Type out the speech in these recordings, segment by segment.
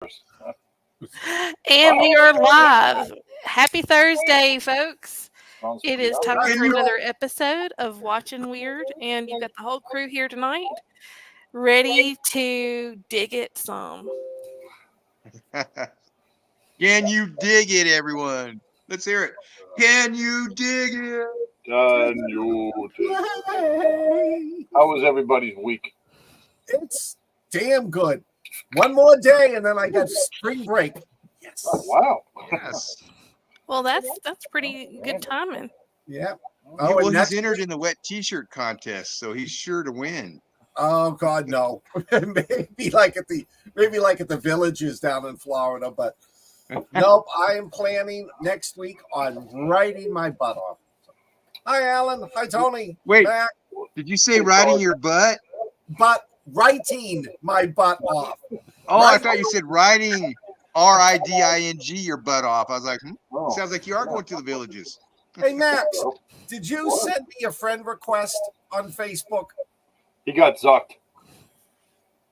And we are live. Happy Thursday, folks. It is time for another episode of Watching Wyrd, and you've got the whole crew here tonight, ready to dig it some. Can you dig it, everyone? Let's hear it. Can you dig it? Can you dig it? How was everybody's week? It's damn good. One more day, and then I got spring break. Yes. Oh, wow. Yes. Well, that's pretty good timing. Yeah. Oh, well, he's entered in the wet T-shirt contest, so he's sure to win. Oh God, no. maybe like at the villages down in Florida, but nope. I am planning next week on riding my butt off. Hi, Alan. Hi, Tony. Wait, Mac. Did you say riding your butt? But writing my butt off. Oh, I thought you said riding RIDING your butt off. I was like, sounds like you are going to the villages. Hey, Max, did you send me a friend request on Facebook? He got zucked.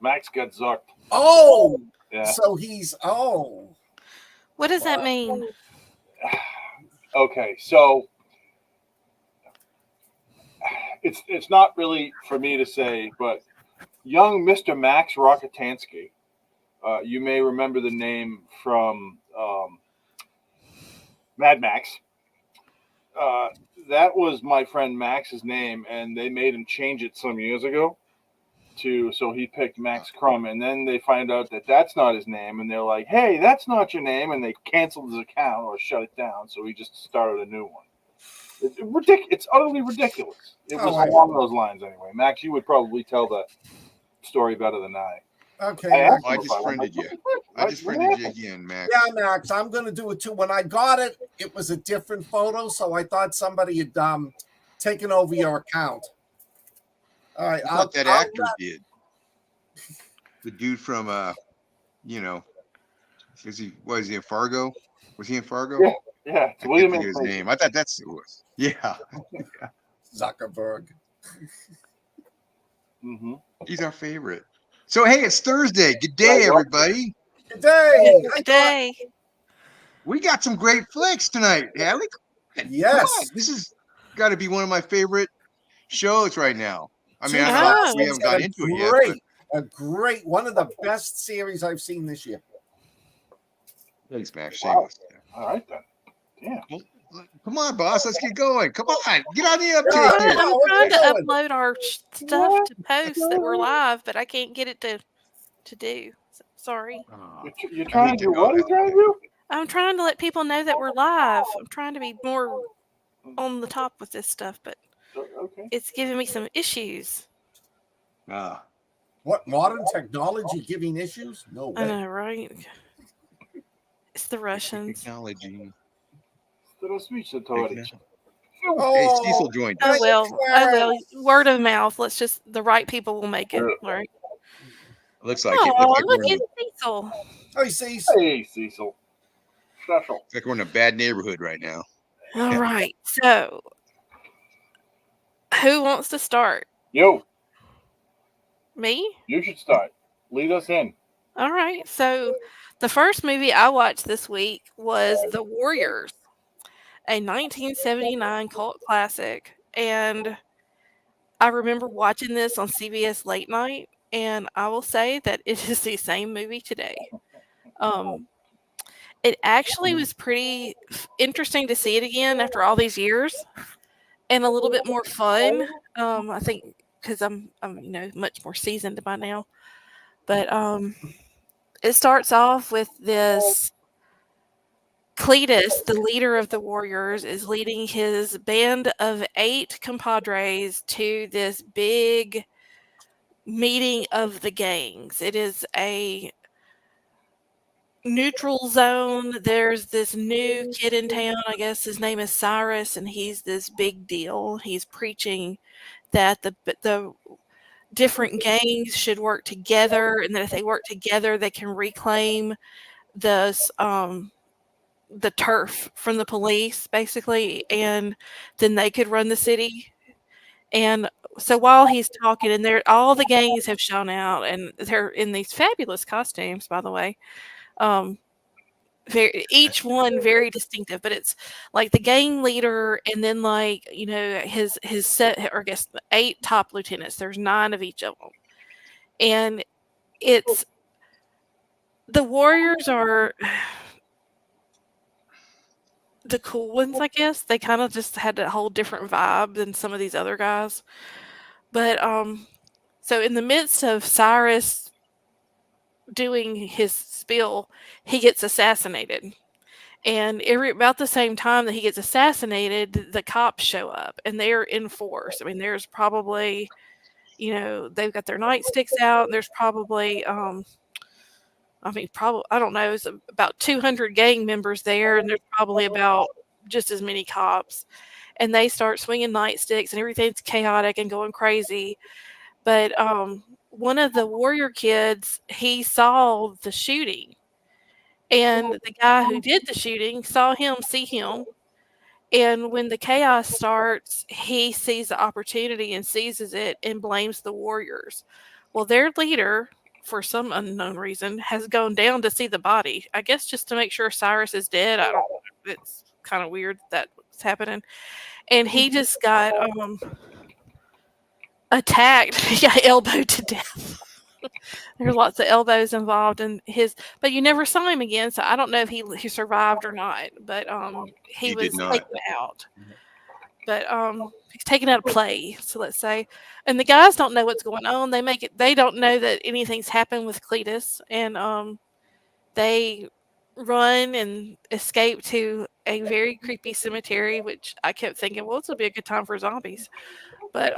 Max got zucked. Oh, yeah. So he's What does that mean? Okay, so it's not really for me to say, but young Mr. Max Rockatansky, you may remember the name from Mad Max. That was my friend Max's name, and they made him change it some years ago so he picked Max Crumb, and then they find out that that's not his name, and they're like, hey, that's not your name, and they canceled his account or shut it down, so he just started a new one. It's utterly ridiculous. It was along those lines anyway. Max, you would probably tell the story better than I. Okay. I just friended you. I just friended you again, Max. Yeah, Max, I'm going to do it too. When I got it, it was a different photo, so I thought somebody had taken over your account. All right. I thought that actor did. The dude from, was he in Fargo? Was he in Fargo? Yeah. I can't think of his name. I thought that's who it was. Yeah. Zuckerberg. Mm-hmm. He's our favorite. So, hey, it's Thursday. Good day, everybody. Good day. Good day. We got some great flicks tonight, Hallie. Yes. This has got to be one of my favorite shows right now. I mean, I Yeah. don't know if we haven't got into it yet. A great, one of the best series I've seen this year. Thanks, Max. Wow. All right, then. Yeah. Well, come on, boss. Let's get going. Come on. Get on the update here. I'm trying to upload our stuff to post that we're live, but I can't get it to do. Sorry. You're trying to do what? Are you trying to do? I'm trying to let people know that we're live. I'm trying to be more on the top with this stuff, but it's giving me some issues. What, modern technology giving issues? No way. I know, right? It's the Russians. Technology. Hey, Cecil joined. I will. Word of mouth. The right people will make it. All right. Looks like Oh, look at Cecil. Hey, Cecil. Hey, Cecil. Special. It's like we're in a bad neighborhood right now. All right. So, who wants to start? You. Me? You should start. Lead us in. All right. So, the first movie I watched this week was The Warriors, a 1979 cult classic. And I remember watching this on CBS late night, and I will say that it is the same movie today. It actually was pretty interesting to see it again after all these years, and a little bit more fun. I think because I'm much more seasoned by now. But it starts off with this Cletus, the leader of the Warriors, is leading his band of 8 compadres to this big meeting of the gangs. It is a neutral zone. There's this new kid in town. I guess his name is Cyrus, and he's this big deal. He's preaching that the different gangs should work together, and that if they work together, they can reclaim this the turf from the police, basically, and then they could run the city. And so while he's talking, and all the gangs have shown out, and they're in these fabulous costumes, by the way. Um, each one very distinctive, but it's like the gang leader, and then like his set, or I guess 8 top lieutenants. There's 9 of each of them, and it's the warriors are the cool ones, I guess. They kind of just had a whole different vibe than some of these other guys. But so in the midst of Cyrus doing his spiel, he gets assassinated. And about the same time that he gets assassinated, the cops show up and they're in force. I mean, there's probably, they've got their nightsticks out. And there's probably, probably, I don't know, it's about 200 gang members there, and there's probably about just as many cops. And they start swinging nightsticks, and everything's chaotic and going crazy. But one of the warrior kids, he saw the shooting, and the guy who did the shooting saw him see him. And when the chaos starts, he sees the opportunity and seizes it and blames the warriors. Well, their leader, for some unknown reason, has gone down to see the body. I guess just to make sure Cyrus is dead. I don't. It's kind of weird that's happening. And he just got attacked. He got elbowed to death. There's lots of elbows involved in but you never saw him again, so I don't know if he survived or not. But he was taken out. But he's taken out of play, so let's say. And the guys don't know what's going on. They don't know that anything's happened with Cletus, and they run and escape to a very creepy cemetery, which I kept thinking, well, this will be a good time for zombies. But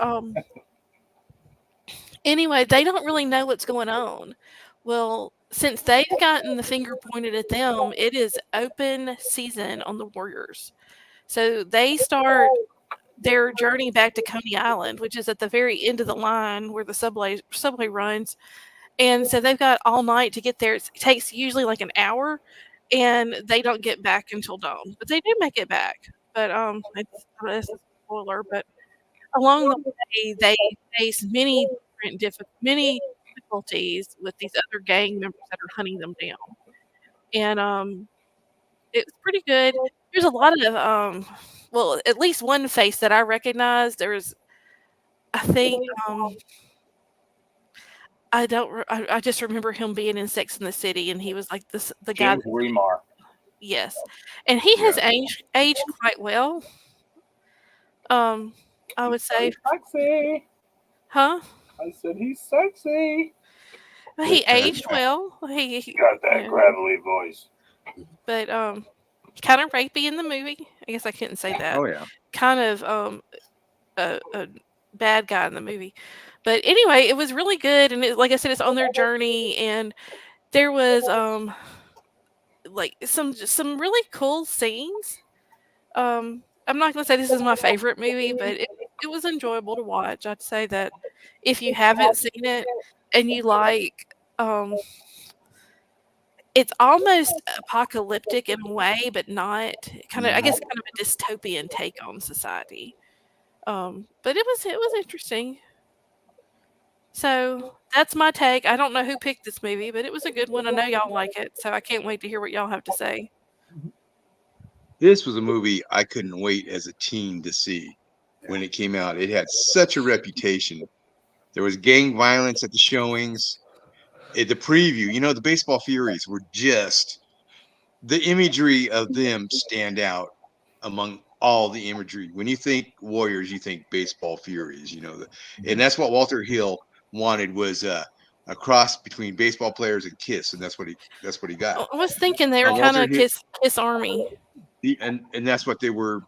anyway, they don't really know what's going on. Well, since they've gotten the finger pointed at them, it is open season on the Warriors. So they start their journey back to Coney Island, which is at the very end of the line where the subway runs. And so they've got all night to get there. It takes usually like an hour, and they don't get back until dawn. But they do make it back. But it's a spoiler. But along the way, they face many difficulties with these other gang members that are hunting them down. And it's pretty good. There's a lot of well, at least one face that I recognize. There's, I think, I don't. I just remember him being in Sex in the City, and he was like the guy. James Remar. Yes, and he has aged quite well. I would say. Sexy. Huh? I said he's sexy. He aged well. He got that gravelly voice. But kind of rapey in the movie. I guess I couldn't say that. Oh yeah. Kind of a bad guy in the movie. But anyway, it was really good, and like I said, it's on their journey, and there was like some really cool scenes. I'm not going to say this is my favorite movie, but it was enjoyable to watch. I'd say that if you haven't seen it and you like, it's almost apocalyptic in a way, but not I guess kind of a dystopian take on society. But it was interesting. So that's my take. I don't know who picked this movie, but it was a good one. I know y'all like it, so I can't wait to hear what y'all have to say. This was a movie I couldn't wait as a teen to see when it came out. It had such a reputation. There was gang violence at the showings. The preview, the Baseball Furies were just, the imagery of them stand out among all the imagery. When you think Warriors, you think Baseball Furies, and that's what Walter Hill wanted, was a cross between baseball players and Kiss, and that's what he got. I was thinking they were kind of Kiss Army. And that's what they were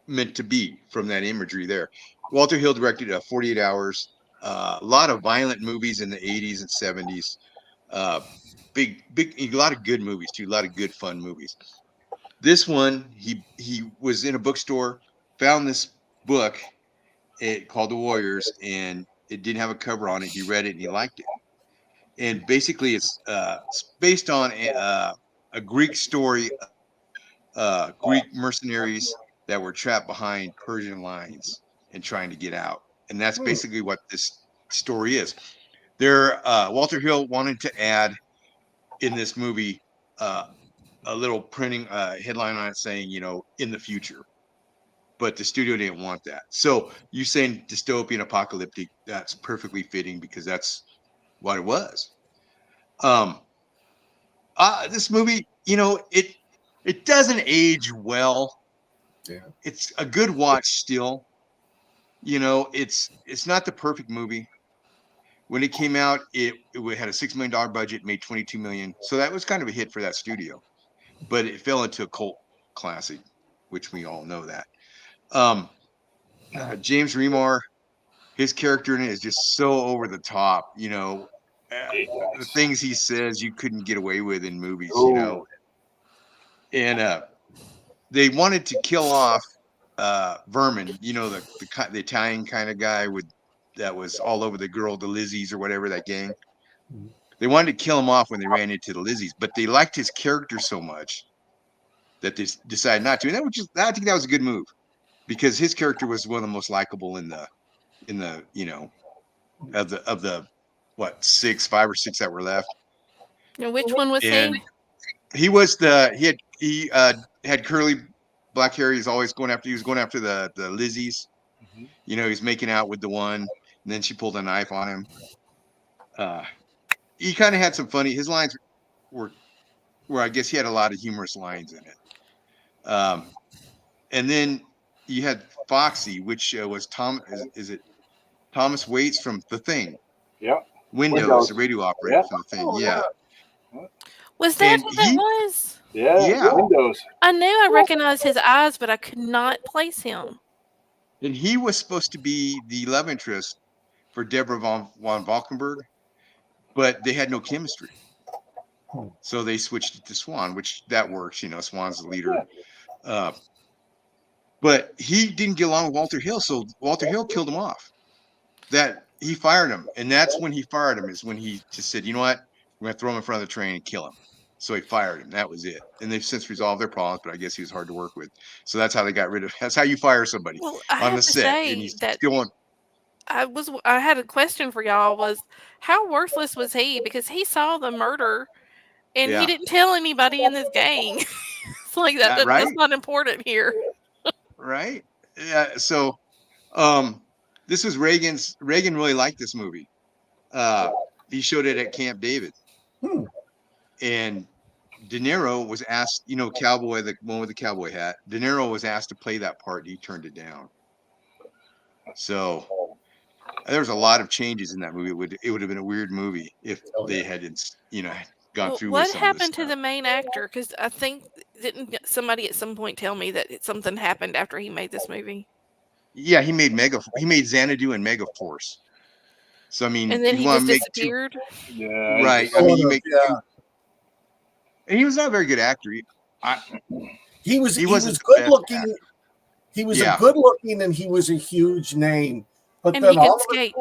meant to be from that imagery there. Walter Hill directed 48 Hours, a lot of violent movies in the 80s and 70s. Big, a lot of good movies too, a lot of good fun movies. This one, he was in a bookstore, found this book called The Warriors, and it didn't have a cover on it. He read it and he liked it. And basically, it's based on a Greek story. Greek mercenaries that were trapped behind Persian lines and trying to get out. And that's basically what this story is. Walter Hill wanted to add in this movie a little printing headline on it saying, in the future. But the studio didn't want that. So you saying dystopian apocalyptic, that's perfectly fitting because that's what it was. This movie, it doesn't age well. Yeah. It's a good watch still. It's not the perfect movie. When it came out, it had a $6 million budget, made $22 million. So that was kind of a hit for that studio. But it fell into a cult classic, which we all know that. James Remar, his character in it is just so over the top, the things he says you couldn't get away with in movies, and they wanted to kill off Vermin, the Italian kind of guy that was all over the Lizzies or whatever, that gang. They wanted to kill him off when they ran into the Lizzies, but they liked his character so much that they decided not to. And I think that was a good move because his character was one of the most likable in the of the what, 5 or 6 that were left. And which one was And he? he had curly black hair. He was going after the Lizzies. He was making out with the one, and then she pulled a knife on him. He kind of had some funny. His lines were I guess he had a lot of humorous lines in it. And then you had Foxy, which was is it Thomas Waits from The Thing? Yeah. Windows, the radio operator from The Thing. Yeah. Was that who that was? Yeah. Windows. I knew I recognized his eyes, but I could not place him. And he was supposed to be the love interest for Deborah von Valkenburg, but they had no chemistry. So they switched it to Swan, which that works. Swan's the leader. But he didn't get along with Walter Hill, so Walter Hill killed him off. That he fired him, and that's when he fired him, is when he just said, you know what, we're going to throw him in front of the train and kill him. So he fired him. That was it. And they've since resolved their problems, but I guess he was hard to work with. So that's how they got rid of. That's how you fire somebody on the set. And he's still on. I had a question for y'all. Was how worthless was he? Because he saw the murder, and he didn't tell anybody in this gang. It's like that. Right? That's not important here. Right. Yeah. So, this was Reagan really liked this movie. He showed it at Camp David, and De Niro was asked, cowboy, the one with the cowboy hat. De Niro was asked to play that part, and he turned it down. So there was a lot of changes in that movie. It would have been a weird movie if they hadn't, gone through. What happened to the main actor? Because I think didn't somebody at some point tell me that something happened after he made this movie? Yeah, he made Xanadu and Megaforce. So I mean, and then he just disappeared. Right. I mean, and he was not a very good actor. He was good looking. He was a good looking, and he was a huge name. But and then he could skate.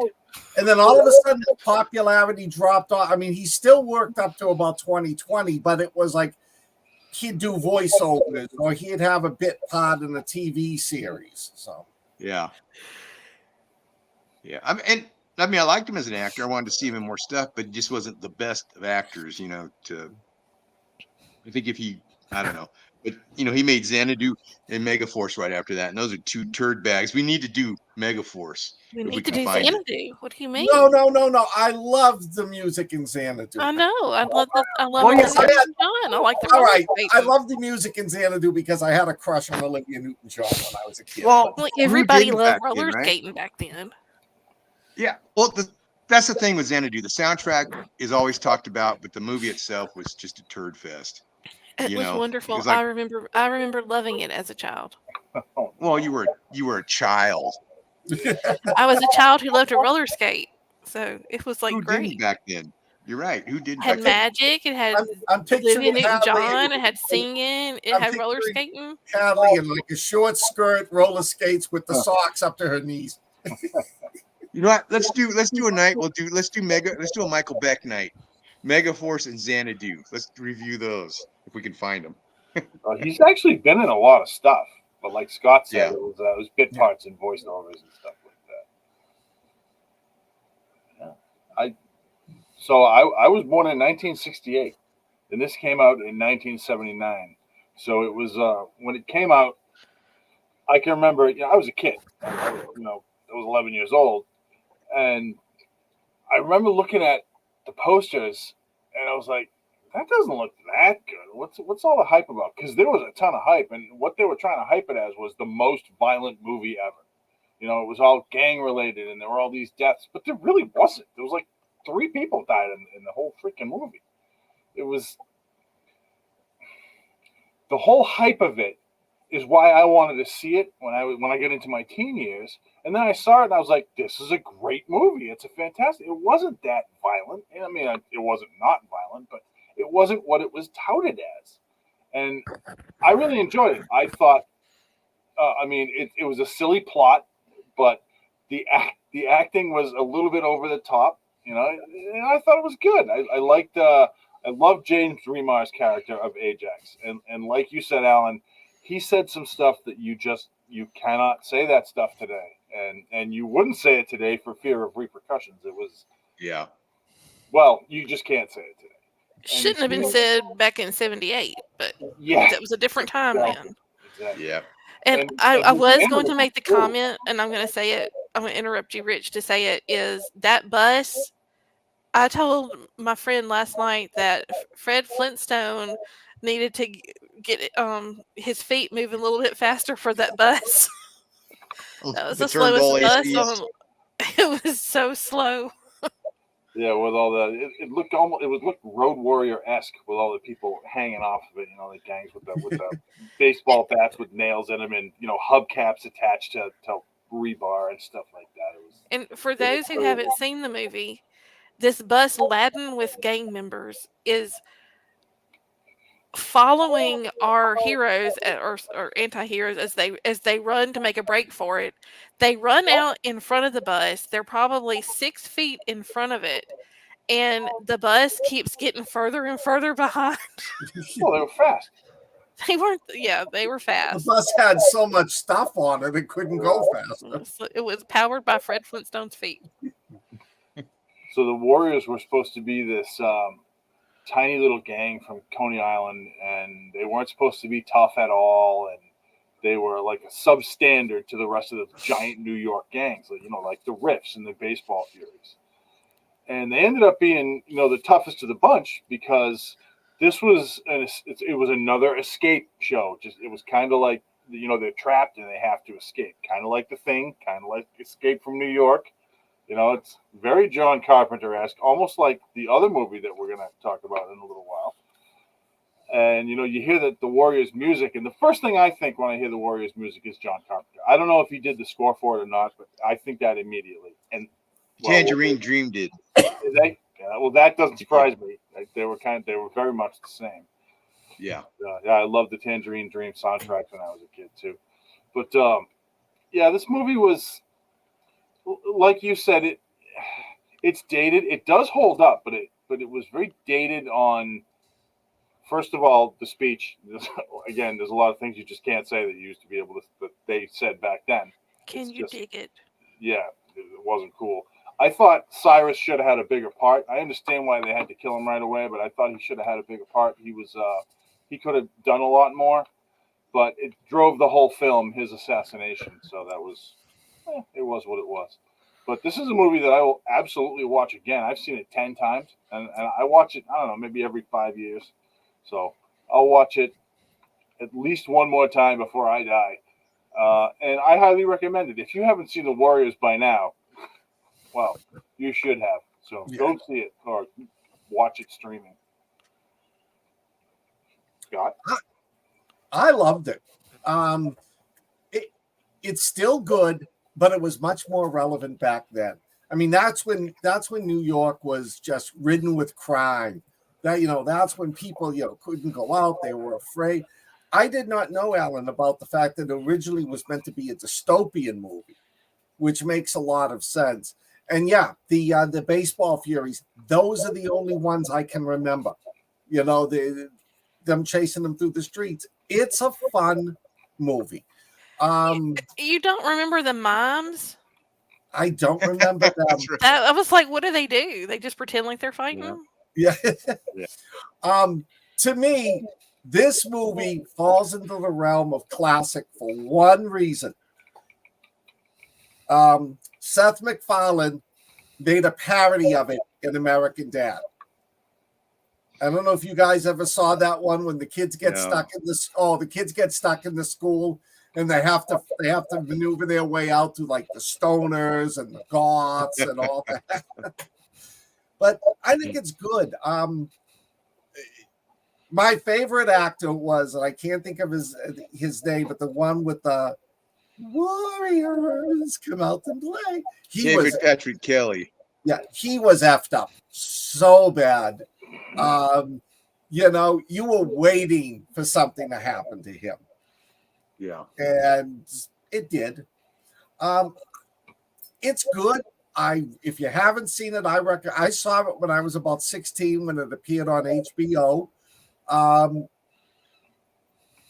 And then all of a sudden, the popularity dropped off. I mean, he still worked up to about 2020, but it was like he'd do voiceovers or he'd have a bit part in a TV series. So yeah. I liked him as an actor. I wanted to see him in more stuff, but he just wasn't the best of actors. I think I don't know. But, he made Xanadu and Megaforce right after that. And those are 2 turd bags. We need to do Megaforce. We need to do Xanadu. What do you mean? No. I love the music in Xanadu. I know. I love it. I like the all right. I love the music in Xanadu because I had a crush on Olivia Newton-John when I was a kid. Well, everybody loved roller skating back then. Yeah. Well, that's the thing with Xanadu. The soundtrack is always talked about, but the movie itself was just a turd fest. It was wonderful. I remember loving it as a child. Well, you were a child. I was a child who loved to roller skate, so it was like who great. Didn't back then? You're right. Who didn't? Had magic. It had Olivia Newton-John. It had singing. It had roller skating. Hadley in like a short skirt, roller skates with the socks up to her knees. You know what? Let's do a night. Let's do a Michael Beck night. Megaforce and Xanadu. Let's review those if we can find them. He's actually been in a lot of stuff, but like Scott said, it was bit parts and voiceovers and stuff like that. Yeah. I was born in 1968. and this came out in 1979. So it was when it came out. I can remember. I was a kid. I was 11 years old, and I remember looking at the posters, and I was like, "That doesn't look that good. What's all the hype about?" Because there was a ton of hype, and what they were trying to hype it as was the most violent movie ever. It was all gang related, and there were all these deaths, but there really wasn't. There was like 3 people died in the whole freaking movie. It was the whole hype of it is why I wanted to see it when I get into my teen years. And then I saw it and I was like, this is a great movie. It's a fantastic. It wasn't that violent. I mean, it wasn't not violent, but it wasn't what it was touted as. And I really enjoyed it. I thought, it was a silly plot, but the acting was a little bit over the top, and I thought it was good. I loved James Remar's character of Ajax. And like you said, Alan, he said some stuff that you cannot say that stuff today. And you wouldn't say it today for fear of repercussions. It was, Yeah. well, you just can't say it today. Shouldn't have been said back in 78, but Yeah, that was a different time then. exactly. Yeah. And I was going to make the comment, and I'm going to say it. I'm going to interrupt you, Rich, to say it, is that bus. I told my friend last night that Fred Flintstone needed to get his feet moving a little bit faster for that bus. That was the slowest bus on. It was so slow. Yeah, with all the it looked looked Road Warrior-esque with all the people hanging off of it. The gangs with the baseball bats with nails in them, and hubcaps attached to rebar and stuff like that. And for those who haven't seen the movie, this bus laden with gang members is following our heroes or anti-heroes as they run to make a break for it. They run out in front of the bus. They're probably 6 feet in front of it, and the bus keeps getting further and further behind. Well, they were fast. They weren't. Yeah, they were fast. The bus had so much stuff on it couldn't go faster. It was powered by Fred Flintstone's feet. So the Warriors were supposed to be this tiny little gang from Coney Island, and they weren't supposed to be tough at all, and they were like a substandard to the rest of the giant New York gangs, like the Riffs and the Baseball Furies. And they ended up being, the toughest of the bunch because this was it was another escape show. It was kind of like, they're trapped and they have to escape, kind of like The Thing, kind of like Escape from New York. It's very John Carpenter-esque, almost like the other movie that we're going to talk about in a little while. And, you hear the Warriors music, and the first thing I think when I hear the Warriors music is John Carpenter. I don't know if he did the score for it or not, but I think that immediately. And Tangerine Dream did. Did they? Yeah, well, that doesn't surprise me. They were very much the same. Yeah. I loved the Tangerine Dream soundtrack when I was a kid too. But this movie was, like you said, it's dated. It does hold up, but it was very dated on. First of all, the speech. Again, there's a lot of things you just can't say that you used to be able to. That they said back then. Can you dig it? Yeah, it wasn't cool. I thought Cyrus should have had a bigger part. I understand why they had to kill him right away, but I thought he should have had a bigger part. He could have done a lot more, but it drove the whole film, his assassination. So that was, it was what it was. But this is a movie that I will absolutely watch again. I've seen it 10 times, and I watch it, I don't know, maybe every 5 years. So I'll watch it at least one more time before I die. And I highly recommend it. If you haven't seen The Warriors by now, well, you should have. So go see it or watch it streaming. Scott? I loved it. It's still good, but it was much more relevant back then. I mean, that's when New York was just ridden with crime. That's when people, couldn't go out. They were afraid. I did not know, Alan, about the fact that it originally was meant to be a dystopian movie, which makes a lot of sense. And the Baseball Furies, those are the only ones I can remember. Them chasing them through the streets. It's a fun movie. You don't remember the mimes? I don't remember them. I was like, what do? They just pretend like they're fighting? Yeah. to me, this movie falls into the realm of classic for one reason. Seth MacFarlane made a parody of it in American Dad. I don't know if you guys ever saw that one when the kids get stuck in this. Oh, the kids get stuck in the school and they have to maneuver their way out through like the stoners and the goths and all that. But I think it's good. My favorite actor was, and I can't think of his name, but the one with the Warriors come out and play. David Patrick Kelly. Yeah, he was effed up so bad. You know, you were waiting for something to happen to him. Yeah. And it did. It's good. If you haven't seen it, I saw it when I was about 16 when it appeared on HBO.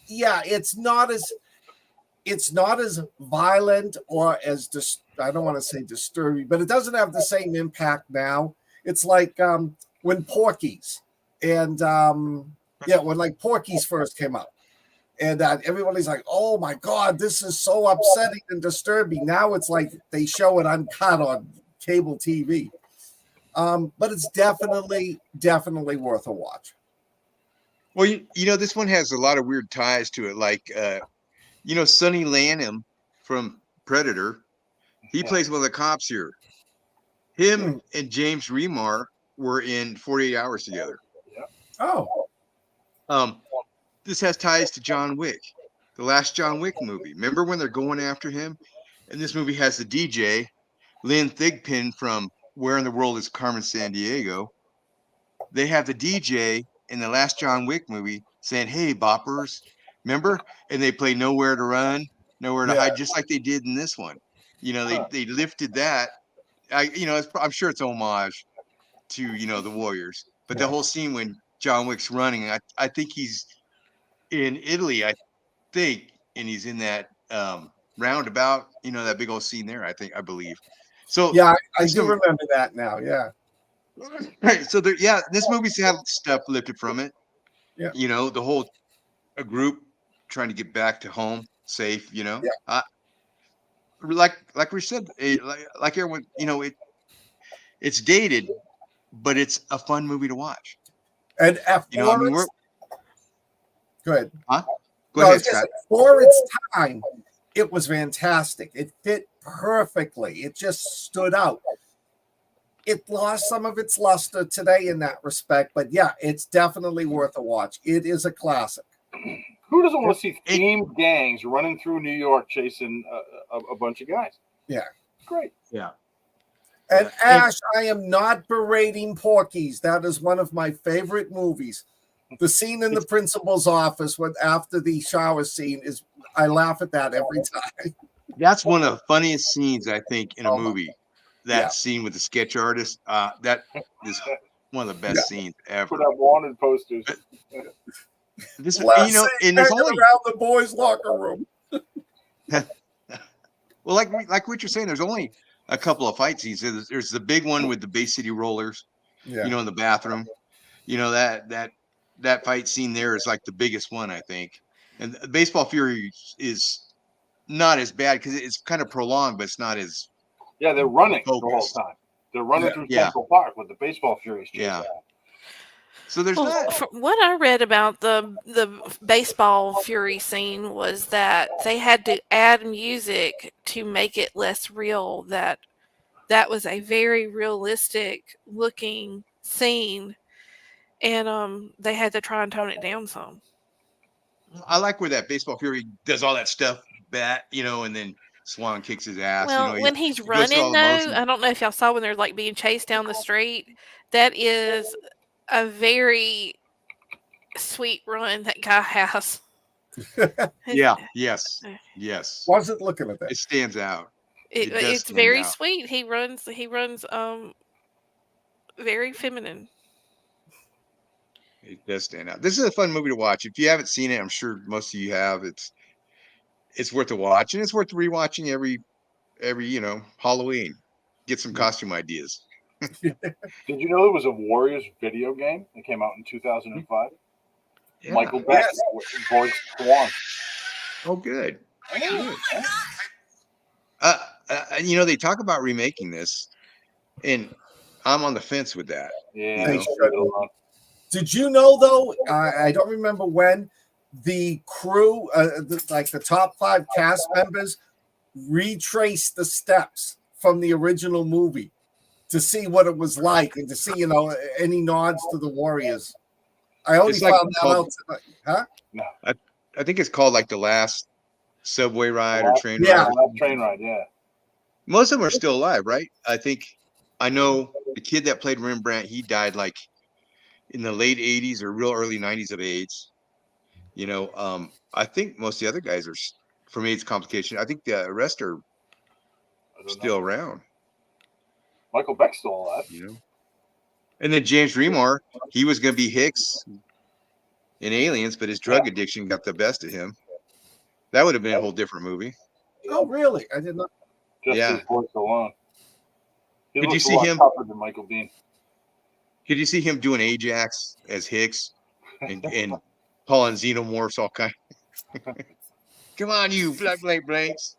Yeah, it's not as violent or as I don't want to say disturbing, but it doesn't have the same impact now. It's like when Porky's and when like Porky's first came out, and everybody's like, "Oh my God, this is so upsetting and disturbing." Now it's like they show it uncut on cable TV, but it's definitely worth a watch. Well, you know, this one has a lot of weird ties to it. Like, you know, Sonny Lanham from Predator, he plays one of the cops here. Him and James Remar were in 48 Hours together. Oh. This has ties to John Wick, the last John Wick movie. Remember when they're going after him? And this movie has the DJ, Lynn Thigpen from Where in the World is Carmen Sandiego? They have the DJ in the last John Wick movie saying, "Hey, boppers," remember? And they play Nowhere to Run, Nowhere to Hide, just like they did in this one. You know, they lifted that. I'm sure it's homage to, you know, the Warriors, but the whole scene when John Wick's running, I think he's in Italy, I think, and he's in that roundabout, you know, that big old scene there, I believe. So yeah, I do remember that now. Yeah. Right. So this movie's had stuff lifted from it. Yeah. You know, the whole group trying to get back to home safe, you know. Yeah. Like we said, like everyone, you know, it's dated, but it's a fun movie to watch. And you know, I mean, go ahead. Huh? Go ahead, Scott. For its time, it was fantastic. It fit perfectly. It just stood out. It lost some of its luster today in that respect, but yeah, it's definitely worth a watch. It is a classic. Who doesn't want to see themed gangs running through New York chasing a bunch of guys? Yeah. Great. Yeah. And Ash, I am not berating Porky's. That is one of my favorite movies. The scene in the principal's office after the shower scene I laugh at that every time. That's one of the funniest scenes, I think, in a movie. That scene with the sketch artist, that is one of the best scenes ever. Put up wanted posters. This, you know, and there's only around the boys' locker room. Well, like what you're saying, there's only a couple of fight scenes. There's the big one with the Bay City Rollers, you know, in the bathroom. You know, that fight scene there is like the biggest one, I think. And Baseball Fury is not as bad because it's kind of prolonged, but it's not as they're running focused. the whole time. They're running through Central Park with the Baseball Furies. So there's that. From what I read about the Baseball Fury scene was that they had to add music to make it less real. That was a very realistic looking scene, and they had to try and tone it down some. I like where that Baseball Fury does all that stuff, you know, and then Swan kicks his ass. Well, you know, when he's running, though, I don't know if y'all saw when they're like being chased down the street. That is a very sweet run that guy has. Yes. Wasn't looking at that. It stands out. It's very sweet. He runs very feminine. It does stand out. This is a fun movie to watch. If you haven't seen it, I'm sure most of you have. It's worth a watch, and it's worth rewatching every you know, Halloween. Get some costume ideas. Did you know there was a Warriors video game that came out in 2005? Yeah. Michael Beck voiced Swan. Oh, good. Oh, They talk about remaking this, and I'm on the fence with that. yeah. They know? should. Did you know though? I don't remember when the crew, like the top 5 cast members, retraced the steps from the original movie to see what it was like and to see any nods to the Warriors. I only It's like found that out tonight. Huh? I think it's called like the last subway ride or train Yeah. ride. Train ride, yeah. Most of them are still alive, right? I know the kid that played Rembrandt, he died like in the late 80s or real early 90s of AIDS. I think most of the other guys are from AIDS complication. I think the rest are I don't still know. around. Michael Beck's still alive. And then James Remar, he was going to be Hicks in Aliens, but his drug addiction got the best of him. That would have been a whole different movie. Oh, really? I did not. Just his voice alone. He Could you looks see a lot him? tougher than Michael Bean. Could you see him doing Ajax as Hicks and calling xenomorphs all kind? Come on, you blank blanks.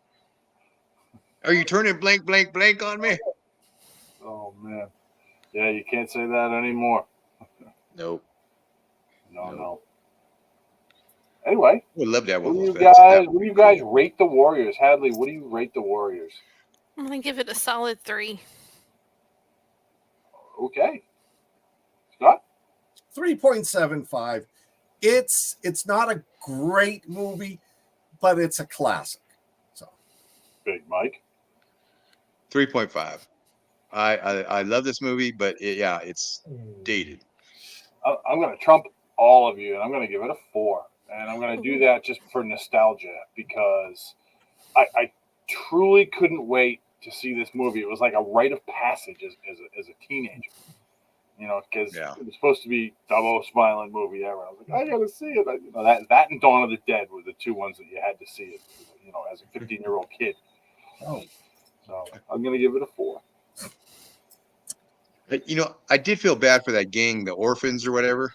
Are you turning blank on me? Oh man, yeah, you can't say that anymore. Nope. No. Anyway, I would love to have one. what do you guys rate the Warriors? Hadley, what do you rate the Warriors? I'm gonna give it a solid 3. Okay. Scott? 3.75. It's not a great movie, but it's a classic. So Big Mike. 3.5. I love this movie, but it's dated. I'm going to trump all of you, and I'm going to give it a 4. And I'm going to do that just for nostalgia because I truly couldn't wait to see this movie. It was like a rite of passage as a teenager, because it was supposed to be the most violent movie ever. I was like, I got to see it. That and Dawn of the Dead were the 2 ones that you had to see it, as a 15-year-old kid. Oh. So I'm going to give it a 4. I did feel bad for that gang, the orphans or whatever.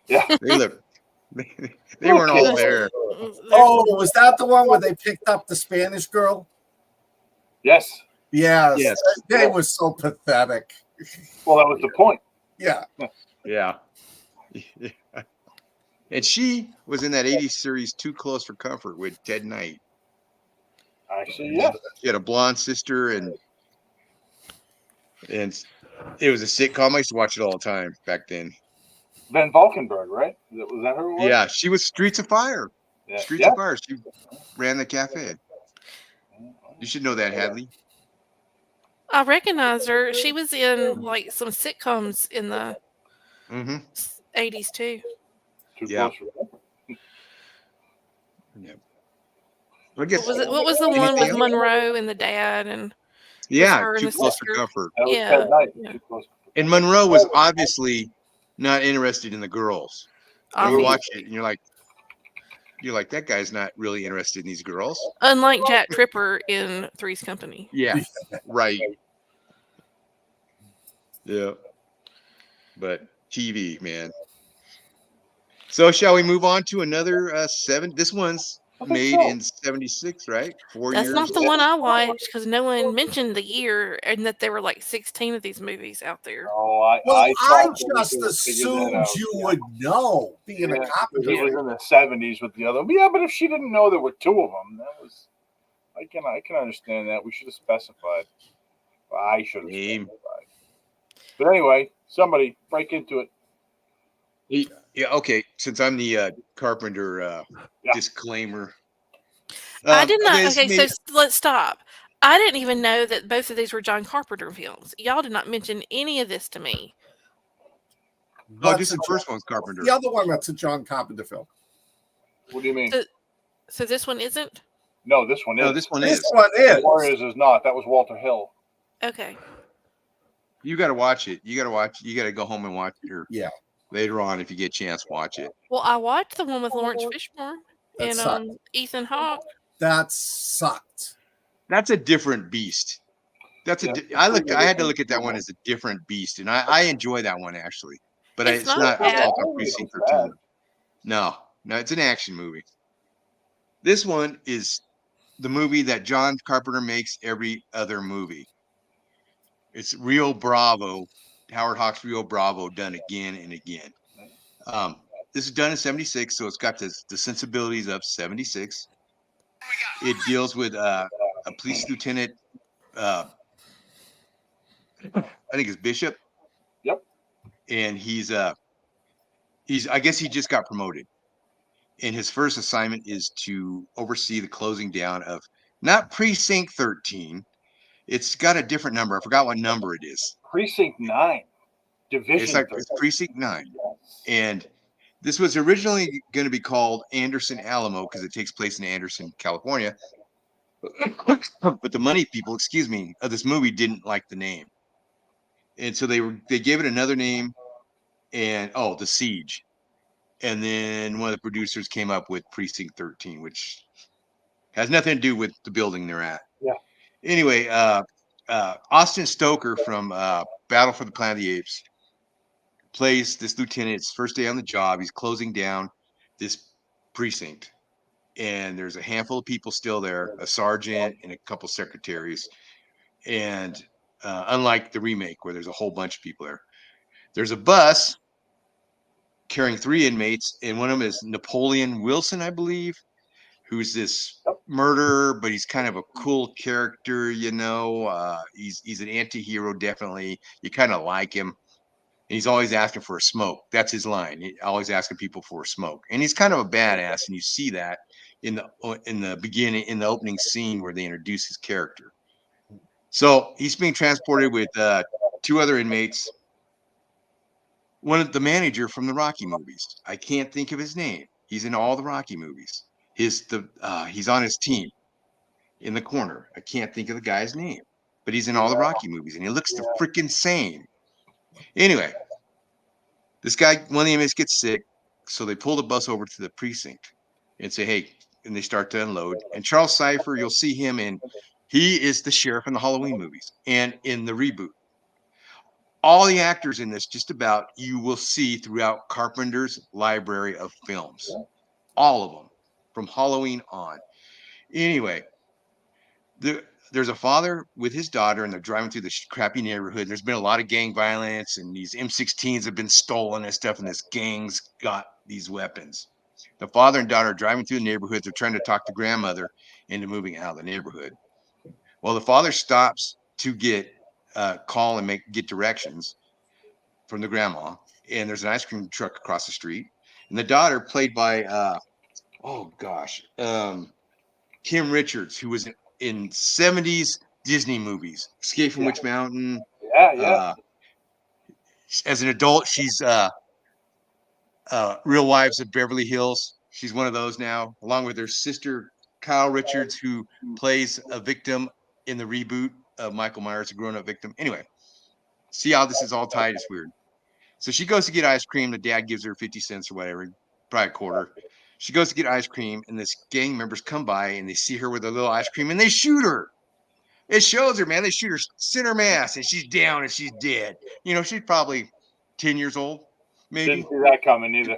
Yeah. They weren't all there. Oh, was that the one where they picked up the Spanish girl? Yes. Yes. They were so pathetic. Well, that was the point. Yeah. Yeah. And she was in that 80s series Too Close for Comfort with Ted Knight. Actually, yeah. She had a blonde sister, and it was a sitcom. I used to watch it all the time back then. Van Valkenburg, right? Was that her? Yeah, she was Streets of Fire. Yeah. Streets of Fire. She ran the cafe. You should know that, Hadley. I recognize her. She was in like some sitcoms in the 80s too. Yeah. I guess, what was the one with Monroe and the dad and Too Close for Comfort. Yeah. And Monroe was obviously not interested in the girls. You watch it and you're like, that guy's not really interested in these girls. Unlike Jack Tripper in Three's Company. Yeah, right. Yeah. But TV, man. So shall we move on to another 7? This one's made in 76, right? 4 years. That's not the one I watched because no one mentioned the year and that there were like 16 of these movies out there. Oh, I just assumed you would know, being a cop. It was in the 70s with the other. Yeah, but if she didn't know there were 2 of them, that was. I can understand that. We should have specified. I should have specified. But anyway, somebody break into it. Yeah, okay. Since I'm the Carpenter disclaimer. I did not. Okay, so let's stop. I didn't even know that both of these were John Carpenter films. Y'all did not mention any of this to me. Oh, just the first one's Carpenter. The other one, that's a John Carpenter film. What do you mean? So this one isn't? No, this one is. No, this one is. This one is. Warriors is not. That was Walter Hill. Okay. You got to watch it. You got to go home and watch it. Later on, if you get a chance, watch it. Well, I watched the one with Lawrence Fishburne and Ethan Hawke. That sucked. That's a different beast. I had to look at that one as a different beast, and I enjoy that one actually. But it's not Assault on Precinct 13. No, it's an action movie. This one is the movie that John Carpenter makes every other movie. It's Rio Bravo, Howard Hawks' Rio Bravo, done again and again. This is done in 76, so it's got the sensibilities of 76. It deals with a police lieutenant, I think it's Bishop. Yep. And I guess he just got promoted. And his first assignment is to oversee the closing down of not Precinct 13. It's got a different number. I forgot what number it is. Precinct 9, Division. It's Precinct 9. And this was originally going to be called Anderson Alamo because it takes place in Anderson, California. But the money people, of this movie didn't like the name. And so they gave it another name, and The Siege. And then one of the producers came up with Precinct 13, which has nothing to do with the building they're at. Yeah. Anyway, Austin Stoker from Battle for the Planet of the Apes plays this lieutenant. It's first day on the job. He's closing down this precinct. And there's a handful of people still there, a sergeant and a couple secretaries. And unlike the remake where there's a whole bunch of people there, there's a bus carrying 3 inmates, and one of them is Napoleon Wilson, I believe, who's this murderer, but he's kind of a cool character, he's an anti-hero, definitely. You kind of like him. And he's always asking for a smoke. That's his line. He's always asking people for a smoke. And he's kind of a badass, and you see that in the beginning, in the opening scene where they introduce his character. So he's being transported with 2 other inmates. One of the manager from the Rocky movies. I can't think of his name. He's in all the Rocky movies. He's on his team in the corner. I can't think of the guy's name, but he's in all the Rocky movies, and he looks the freaking same. Anyway, this guy, one of the inmates gets sick, so they pull the bus over to the precinct and say, hey, and they start to unload. And Charles Cypher, you'll see him he is the sheriff in the Halloween movies and in the reboot. All the actors in this, just about, you will see throughout Carpenter's library of films. All of them, from Halloween on. Anyway, there's a father with his daughter, and they're driving through this crappy neighborhood. There's been a lot of gang violence, and these M16s have been stolen and stuff, and this gang's got these weapons. The father and daughter are driving through the neighborhood. They're trying to talk the grandmother into moving out of the neighborhood. Well, the father stops to call and get directions from the grandma, and there's an ice cream truck across the street, and the daughter, played by Kim Richards, who was in 70s Disney movies, Escape from Witch Mountain. As an adult, she's Real Wives of Beverly Hills. She's one of those now, along with her sister Kyle Richards, who plays a victim in the reboot of Michael Myers, a grown-up victim. Anyway, see how this is all tied? It's weird. So she goes to get ice cream. The dad gives her 50 cents or whatever, probably a quarter. She goes to get ice cream, and this gang members come by, and they see her with a little ice cream, and they shoot her. It shows her, man. They shoot her center mass, and she's down, and she's dead. She's probably 10 years old, maybe. Didn't see that coming either.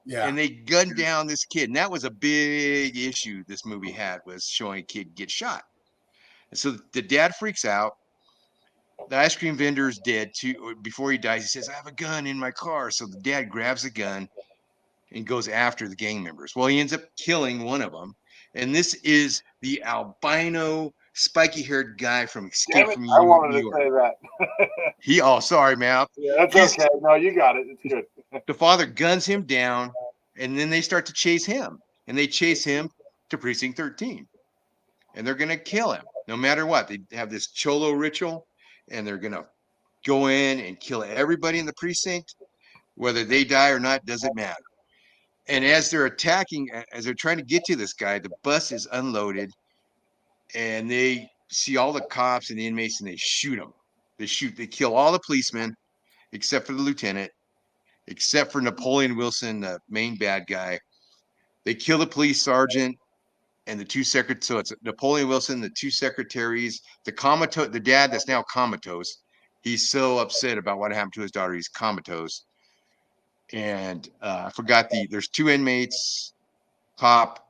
Yeah. And they gunned down this kid, and that was a big issue this movie had, was showing a kid get shot. And so the dad freaks out. The ice cream vendor is dead too. Before he dies, he says, I have a gun in my car. So the dad grabs a gun and goes after the gang members. Well, he ends up killing one of them. And this is the albino, spiky-haired guy from Escape from New York. I wanted to say that. Sorry, man. Yeah, that's okay. No, you got it. It's good. The father guns him down, and then they start to chase him. And they chase him to Precinct 13. And they're going to kill him, no matter what. They have this Cholo ritual, and they're going to go in and kill everybody in the precinct. Whether they die or not, doesn't matter. And as they're trying to get to this guy, the bus is unloaded, and they see all the cops and the inmates, and they shoot them. They kill all the policemen, except for the lieutenant, except for Napoleon Wilson, the main bad guy. They kill the police sergeant and the 2 secretaries. So it's Napoleon Wilson, the 2 secretaries, the dad that's now comatose. He's so upset about what happened to his daughter. He's comatose. and I forgot there's 2 inmates, cop,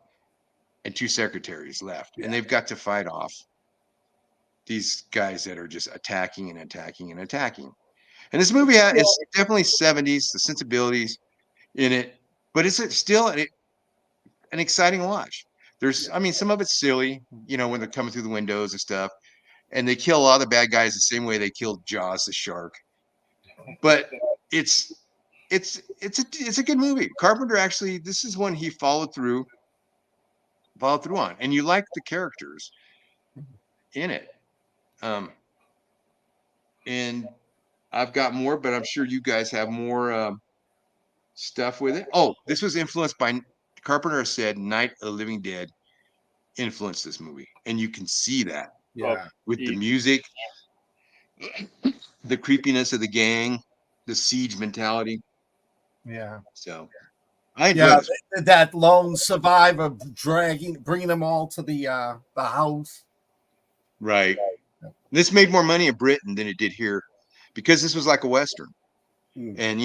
and 2 secretaries left, and they've got to fight off these guys that are just attacking and attacking and attacking. And this movie is definitely 70s, the sensibilities in it, but it's still an exciting watch. I mean, some of it's silly, when they're coming through the windows and stuff, and they kill a lot of the bad guys the same way they killed Jaws the shark. But it's a good movie. Carpenter actually, this is one he followed through on, and you like the characters in it. And I've got more, but I'm sure you guys have more stuff with it. Oh, this was influenced by Carpenter said Night of the Living Dead influenced this movie, and you can see that with the music, the creepiness of the gang, the siege mentality. Yeah. So I enjoyed that lone survivor bringing them all to the house. Right. This made more money in Britain than it did here, because this was like a Western. And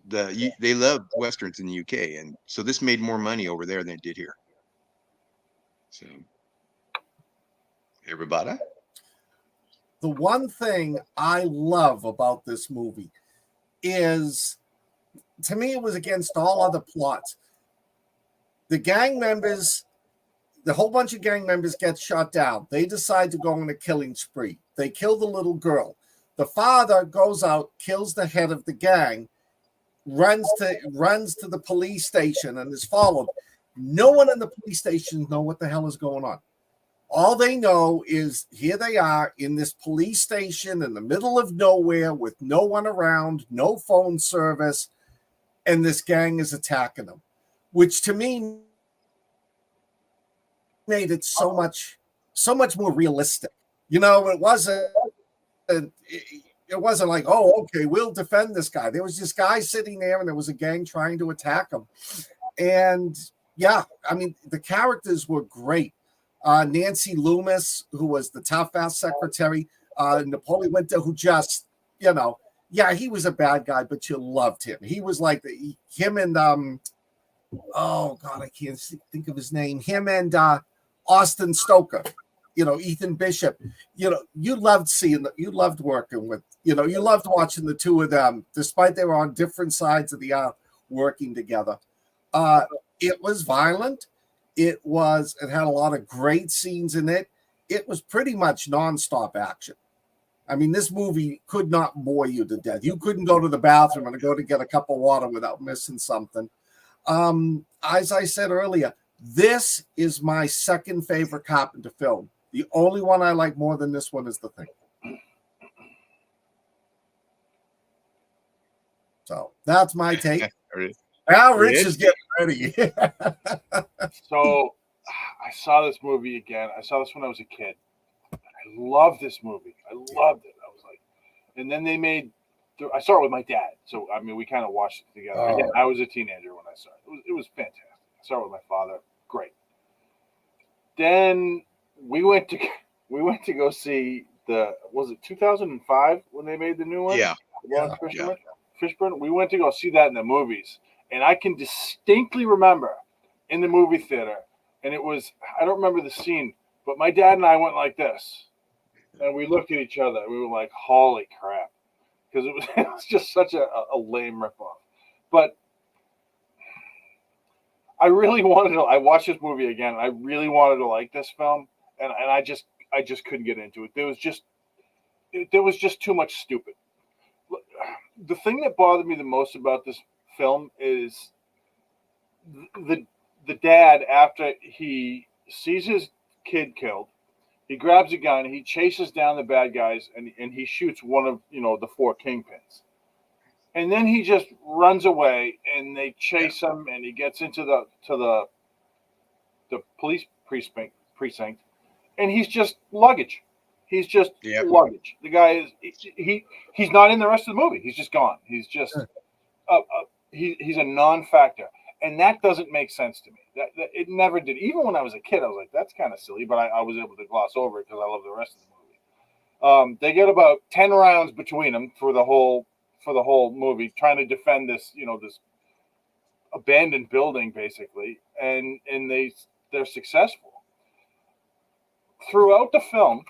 they love Westerns in the UK, and so this made more money over there than it did here. So everybody, the one thing I love about this movie is, to me, it was against all other plots. The gang members, the whole bunch of gang members get shot down. They decide to go on a killing spree. They kill the little girl. The father goes out, kills the head of the gang, runs to the police station and is followed. No one in the police station knows what the hell is going on. All they know is here they are in this police station in the middle of nowhere with no one around, no phone service, and this gang is attacking them, which to me made it so much more realistic. It wasn't like, oh, okay, we'll defend this guy. There was this guy sitting there, and there was a gang trying to attack him. And yeah, I mean, the characters were great. Nancy Loomis, who was the tough-ass secretary, Napoleon Winter, who just, he was a bad guy, but you loved him. He was like him and oh God, I can't think of his name. Him and Austin Stoker, Ethan Bishop. You loved working with, you loved watching the two of them, despite they were on different sides of the aisle working together. It was violent. It had a lot of great scenes in it. It was pretty much nonstop action. I mean, this movie could not bore you to death. You couldn't go to the bathroom and go to get a cup of water without missing something. As I said earlier, this is my second favorite Carpenter film. The only one I like more than this one is The Thing. So that's my take. Now Rich is getting ready. So I saw this movie again. I saw this when I was a kid. I loved this movie. I loved it. I was like, and then I saw it with my dad. So, I mean, we kind of watched it together. Oh. Again, I was a teenager when I saw it. It was fantastic. I saw it with my father. Great. Then we went to go see was it 2005 when they made the new one? Yeah. Fishburne. We went to go see that in the movies. And I can distinctly remember in the movie theater, and I don't remember the scene, but my dad and I went like this. And we looked at each other. We were like, holy crap. Because it was just such a lame ripoff. But I really I watched this movie again. And I really wanted to like this film. And I just couldn't get into it. There was just too much stupid. The thing that bothered me the most about this film is the dad, after he sees his kid killed, he grabs a gun, he chases down the bad guys, and he shoots one of the 4 kingpins, and then he just runs away, and they chase him, and he gets into the police precinct, and he's just luggage. He's just luggage. The guy he's not in the rest of the movie. He's just gone. He's just he's a non-factor, and that doesn't make sense to me. That it never did. Even when I was a kid, I was like, "That's kind of silly," but I was able to gloss over it because I love the rest of the movie. They get about 10 rounds between them for the whole movie, trying to defend this abandoned building basically, and they're successful. Throughout the film,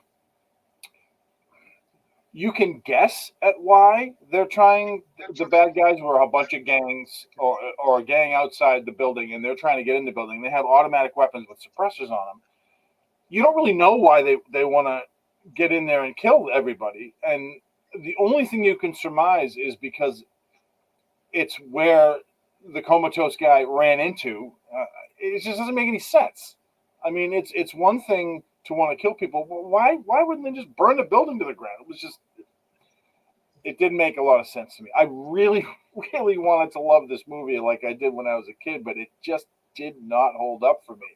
you can guess at why they're trying. The bad guys were a bunch of gangs or a gang outside the building, and they're trying to get in the building. They have automatic weapons with suppressors on them. You don't really know why they want to get in there and kill everybody. And the only thing you can surmise is because it's where the comatose guy ran into. It just doesn't make any sense. I mean, it's one thing to want to kill people. Well, why wouldn't they just burn the building to the ground? It didn't make a lot of sense to me. I really, really wanted to love this movie like I did when I was a kid, but it just did not hold up for me.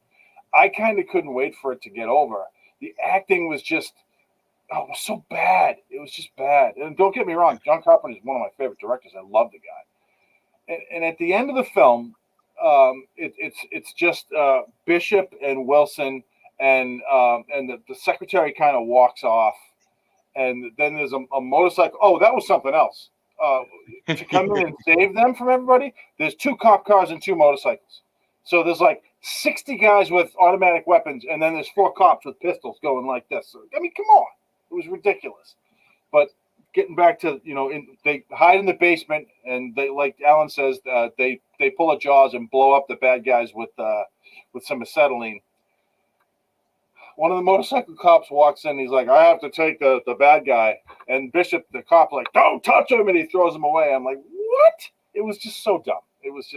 I kind of couldn't wait for it to get over. The acting was just, it was so bad. It was just bad. And don't get me wrong, John Carpenter is one of my favorite directors. I love the guy. And at the end of the film, it's just Bishop and Wilson, and the secretary kind of walks off, and then there's a motorcycle. Oh, that was something else. To come in and save them from everybody, there's 2 cop cars and 2 motorcycles. So there's like 60 guys with automatic weapons, and then there's 4 cops with pistols going like this. So, I mean, come on. It was ridiculous. But getting back to, they hide in the basement, and they, like Alan says, they pull a Jaws and blow up the bad guys with some acetylene. One of the motorcycle cops walks in. He's like, I have to take the bad guy. And Bishop, the cop, like, don't touch him. And he throws him away. I'm like, what? It was just so dumb. It was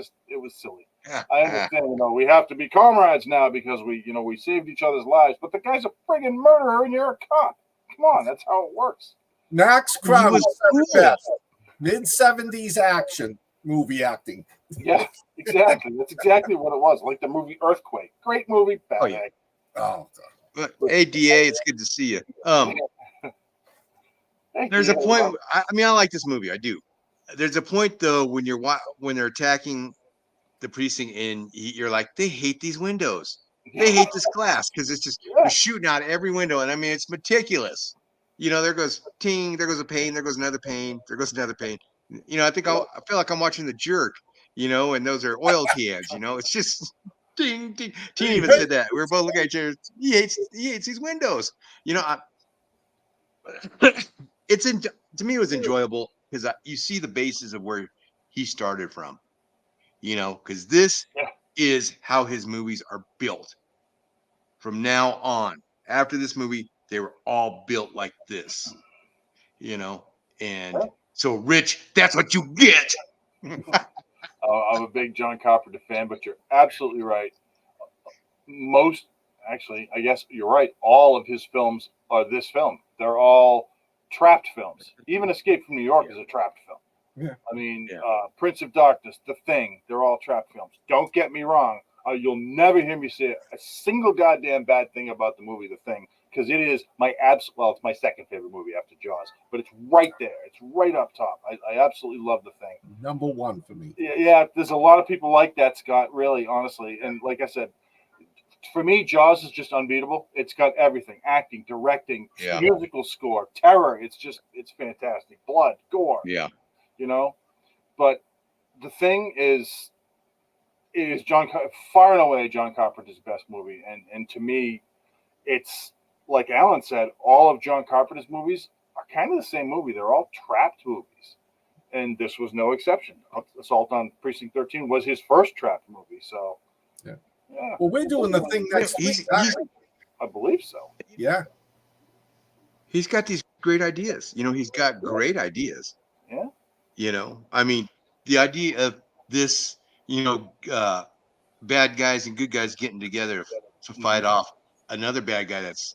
silly. I understand, we have to be comrades now because we saved each other's lives. But the guy's a friggin' murderer and you're a cop. Come on, that's how it works. Max Crowley said it best. Mid-70s action movie acting. Yeah, exactly. That's exactly what it was. Like the movie Earthquake. Great movie. Bad Oh, yeah. Oh, hey, DA, it's good to see you. There's a point. I like this movie. I do. There's a point though when they're attacking the precinct, and you're like, they hate these windows. They hate this glass because it's just they're shooting out every window, and I mean it's meticulous. There goes ting, there goes a pane, there goes another pane, there goes another pane. I feel like I'm watching The Jerk. And those are oil cans. It's just ding ding. Teen even said that. We were both looking at each other. He hates these windows. To me it was enjoyable because you see the basis of where he started from. Because this is how his movies are built from now on. After this movie, they were all built like this, and so Rich, that's what you get. I'm a big John Carpenter fan, but you're absolutely right. I guess you're right. All of his films are this film. They're all trapped films. Even Escape from New York is a trapped film. Yeah. I mean, Prince of Darkness, The Thing, they're all trapped films. Don't get me wrong. You'll never hear me say a single goddamn bad thing about the movie The Thing, because it is it's my second favorite movie after Jaws, but it's right there. It's right up top. I absolutely love The Thing. Number 1 for me. Yeah, there's a lot of people like that, Scott, really, honestly. And like I said, for me, Jaws is just unbeatable. It's got everything: acting, directing, musical score, terror. It's fantastic. Blood, gore. Yeah. But The Thing is far and away John Carpenter's best movie, and to me, it's like Alan said, all of John Carpenter's movies are kind of the same movie. They're all trapped movies, and this was no exception. Assault on Precinct 13 was his first trapped movie, so yeah. Well, we're doing The Thing next week. I believe so. Yeah. He's got these great ideas. He's got great ideas. Yeah. I mean, the idea of this, bad guys and good guys getting together to fight off another bad guy that's,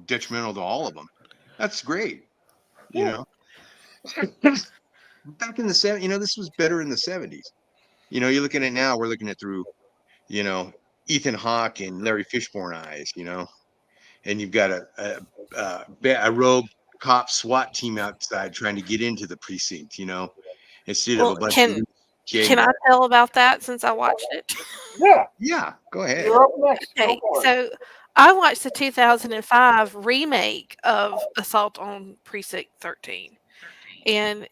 detrimental to all of them. That's great. Back in the 70s, this was better in the 70s. You're looking at now, we're looking at through, Ethan Hawke and Larry Fishburne eyes, and you've got a rogue cop SWAT team outside trying to get into the precinct, instead of a bunch of Can I tell about that since I watched it? Yeah, go ahead. You're up next. Okay, so I watched the 2005 remake of Assault on Precinct 13, and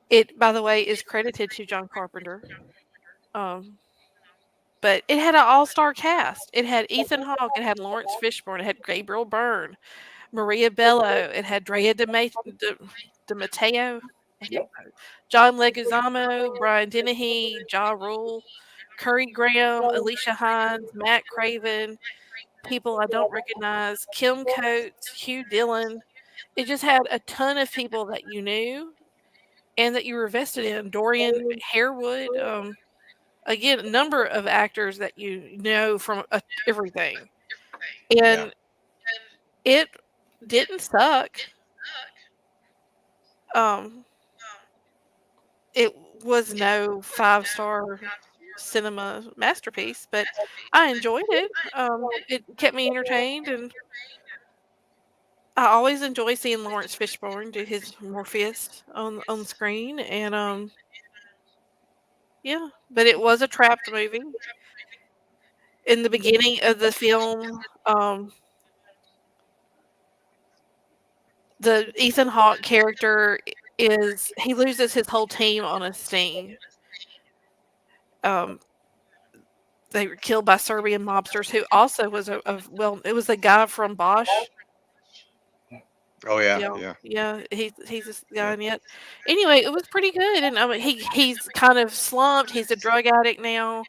it, by the way, is credited to John Carpenter. But it had an all-star cast. It had Ethan Hawke, it had Lawrence Fishburne, it had Gabriel Byrne, Maria Bello, it had Drea De Matteo, Yep. John Leguizamo, Brian Dennehy, Ja Rule, Curry Graham, Alicia Hines, Matt Craven, people I don't recognize, Kim Coates, Hugh Dillon. It just had a ton of people that you knew and that you were vested in. Dorian Harewood, again, a number of actors that you know from everything. Yeah. And it didn't suck. It was no 5-star cinema masterpiece, but I enjoyed it. It kept me entertained, and I always enjoy seeing Lawrence Fishburne do his Morpheus on screen, and yeah, but it was a trapped movie. In the beginning of the film, the Ethan Hawke character he loses his whole team on a sting. Um, they were killed by Serbian mobsters who also was it was a guy from Bosch. Oh yeah. Yeah, he's this guy, and yet anyway, it was pretty good, and I mean, he's kind of slumped. He's a drug addict now.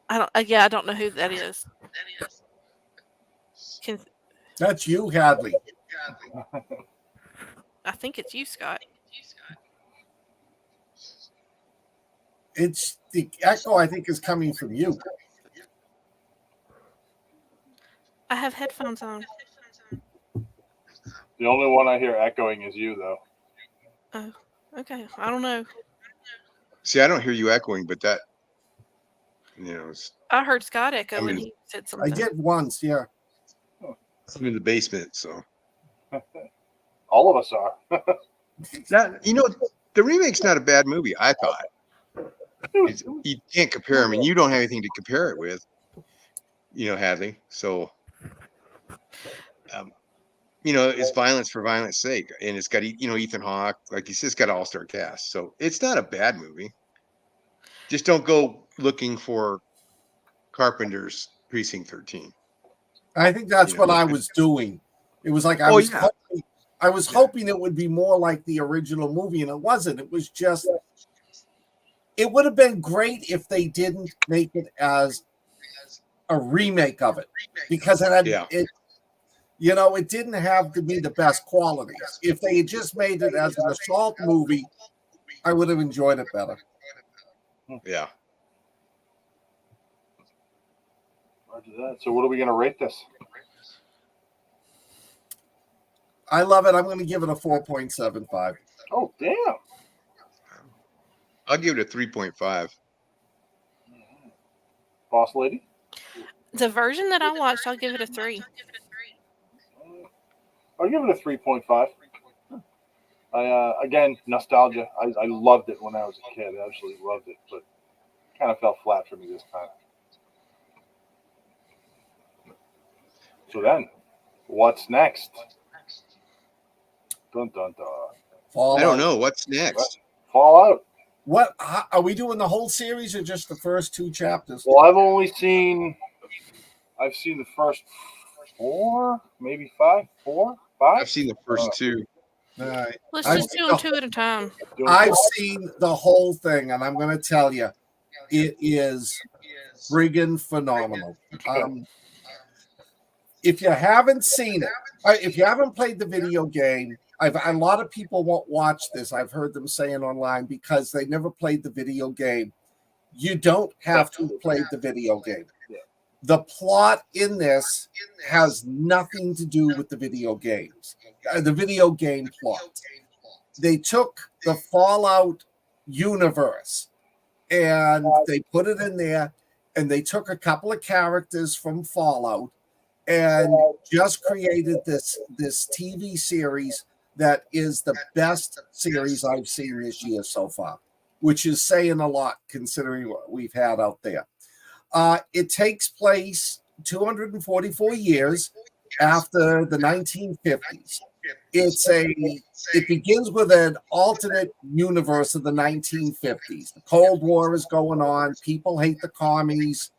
I don't know who that is. Can That's you, Hadley. I think it's you, Scott. It's the echo, I think, is coming from you. I have headphones on. The only one I hear echoing is you, though. Oh, okay. I don't know. See, I don't hear you echoing, but that, I heard Scott echo I'm when in- he said something. I did once, yeah. I'm in the basement, so All of us are. the remake's not a bad movie. I thought you can't compare them, and you don't have anything to compare it with. Hadley. So, it's violence for violence sake, and it's got Ethan Hawke, like you said, it's got an all-star cast. So it's not a bad movie. Just don't go looking for Carpenter's Precinct 13. I think that's what I was doing. It was like I was hoping it would be more like the original movie, and it wasn't. It was just. It would have been great if they didn't make it as a remake of it, because it had it didn't have to be the best qualities. If they had just made it as an assault movie, I would have enjoyed it better. Yeah. Roger that. So what are we going to rate this? I love it. I'm going to give it a 4.75. Oh, damn. I'll give it a 3.5. Boss lady? The version that I watched, I'll give it a 3. I'll give it a 3.5. Again, nostalgia. I loved it when I was a kid. I absolutely loved it, but kind of fell flat for me this time. So then, what's next? Dun dun dun. Fallout. I don't know what's next. Fallout. What are we doing? The whole series or just the first 2 chapters? Well, I've seen the first 4, maybe 5. 4, 5. I've seen the first 2. All right. Let's just do them 2 at a time. I've seen the whole thing, and I'm going to tell you, it is friggin' phenomenal. If you haven't seen it, if you haven't played the video game, a lot of people won't watch this. I've heard them saying online because they never played the video game. You don't have to play the video game. The plot in this has nothing to do with the video games, the video game plot. They took the Fallout universe and they put it in there, and they took a couple of characters from Fallout and just created this TV series that is the best series I've seen this year so far, which is saying a lot considering what we've had out there. It takes place 244 years after the 1950s. it begins with an alternate universe of the 1950s. The Cold War is going on. People hate the commies.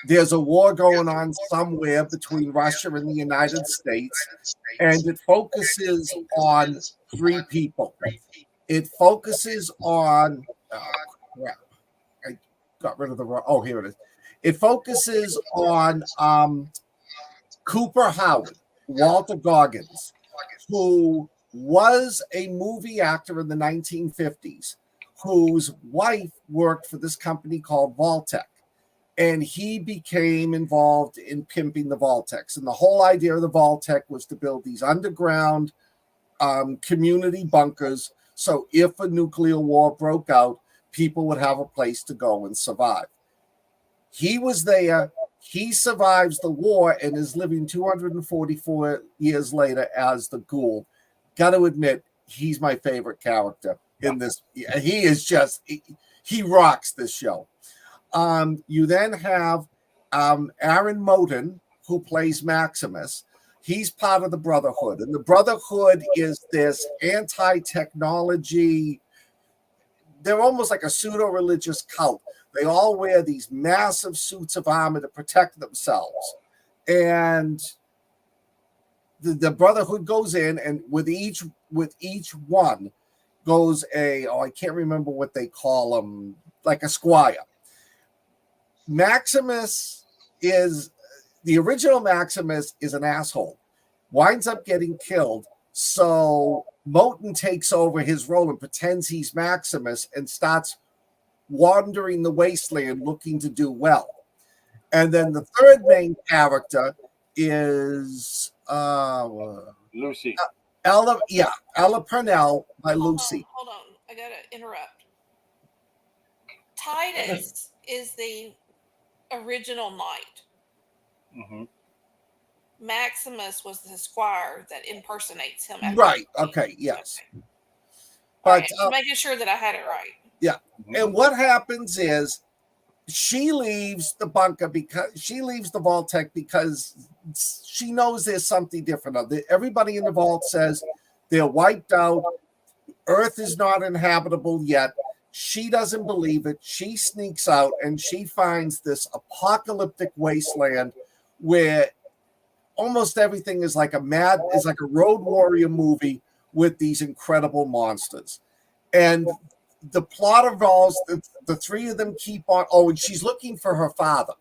There's a war going on somewhere between Russia and the United States, and it focuses on three people. It focuses on crap. I got rid of the wrong. Oh, here it is. It focuses on Cooper Howard, Walter Goggins, who was a movie actor in the 1950s, whose wife worked for this company called Voltec. And he became involved in pimping the Voltecs. And the whole idea of the Voltec was to build these underground community bunkers. So if a nuclear war broke out, people would have a place to go and survive. He was there. He survives the war and is living 244 years later as the Ghoul. Got to admit, he's my favorite character in this. He is just, he rocks this show. You then have Aaron Moten, who plays Maximus. He's part of the Brotherhood. And the Brotherhood is this anti-technology. They're almost like a pseudo-religious cult. They all wear these massive suits of armor to protect themselves. And the Brotherhood goes in, and with each one goes I can't remember what they call them, like a squire. Maximus the original Maximus is an asshole, winds up getting killed. So Moten takes over his role and pretends he's Maximus and starts wandering the wasteland looking to do well. And then the third main character is Lucy. Ella Purnell by Lucy. Hold on. I got to interrupt. Titus is the original knight. Mm-hmm. Maximus was the squire that impersonates him. Right. Okay. Yes. Okay. But right. Making sure that I had it right. Yeah. And what happens is she leaves the bunker because she leaves the Vault-Tec because she knows there's something different. Everybody in the vault says they're wiped out. Earth is not inhabitable yet. She doesn't believe it. She sneaks out and she finds this apocalyptic wasteland where almost everything is like a Road Warrior movie with these incredible monsters. And the plot involves the three of them keep on. Oh, and she's looking for her father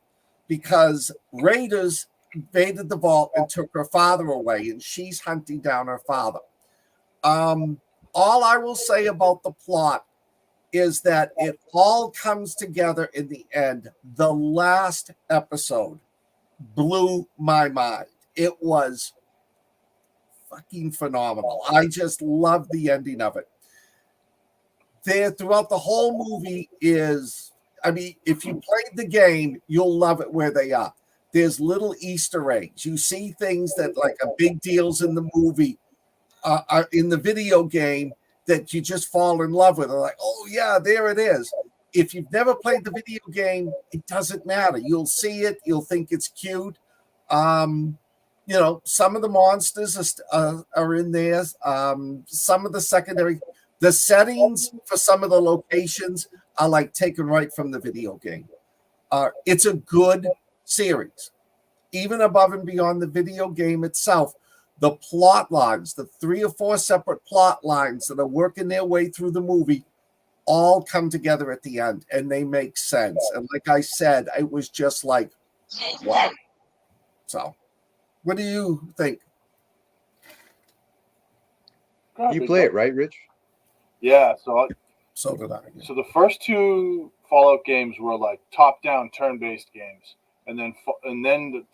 because raiders invaded the vault and took her father away, and she's hunting down her father. All I will say about the plot is that it all comes together in the end. The last episode blew my mind. It was fucking phenomenal. I just loved the ending of it. There throughout the whole movie is, if you played the game, you'll love it where they are. There's little Easter eggs. You see things that like a big deals in the movie, are in the video game that you just fall in love with. They're like, oh yeah, there it is. If you've never played the video game, it doesn't matter. You'll see it. You'll think it's cute. Some of the monsters are in there. Some of the secondary. The settings for some of the locations are like taken right from the video game. It's a good series. Even above and beyond the video game itself, the plot lines, the 3 or 4 separate plot lines that are working their way through the movie all come together at the end and they make sense. And like I said, it was just like, wow. So, what do you think? You play it, right, Rich? Yeah, so did I. Yeah. So the first 2 Fallout games were like top-down, turn-based games, and then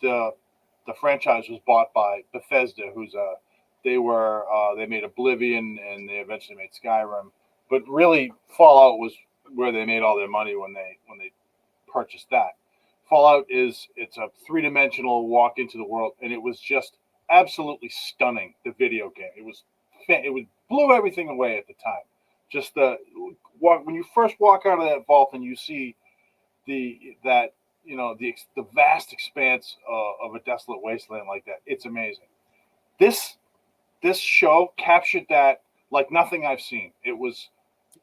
the franchise was bought by Bethesda, they made Oblivion and they eventually made Skyrim, but really Fallout was where they made all their money when they purchased that. Fallout it's a 3-dimensional walk into the world, and it was just absolutely stunning. The video game, it blew everything away at the time. Just when you first walk out of that vault and you see the vast expanse of a desolate wasteland like that, it's amazing. This this show captured that like nothing I've seen. It was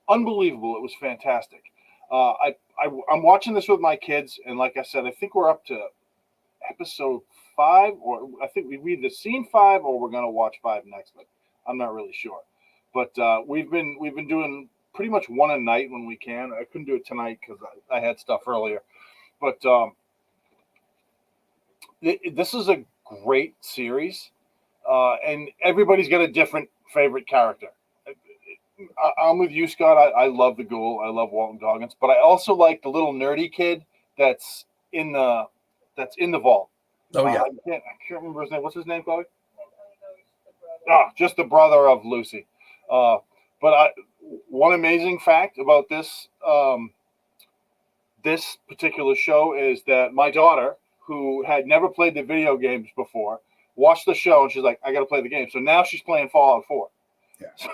unbelievable. It was fantastic. I'm watching this with my kids, and like I said, I think we're up to episode 5, or I think we've either seen 5 or we're gonna watch 5 next. But I'm not really sure. But we've been doing pretty much one a night when we can. I couldn't do it tonight because I had stuff earlier. But this is a great series, and everybody's got a different favorite character. I'm with you, Scott. I love the Ghoul. I love Walton Goggins, but I also like the little nerdy kid that's in the vault. Oh yeah. I can't remember his name. What's his name, Chloe? Just the brother of Lucy. But one amazing fact about this this particular show is that my daughter, who had never played the video games before, watched the show and she's like, "I got to play the game." So now she's playing Fallout 4. Yeah. So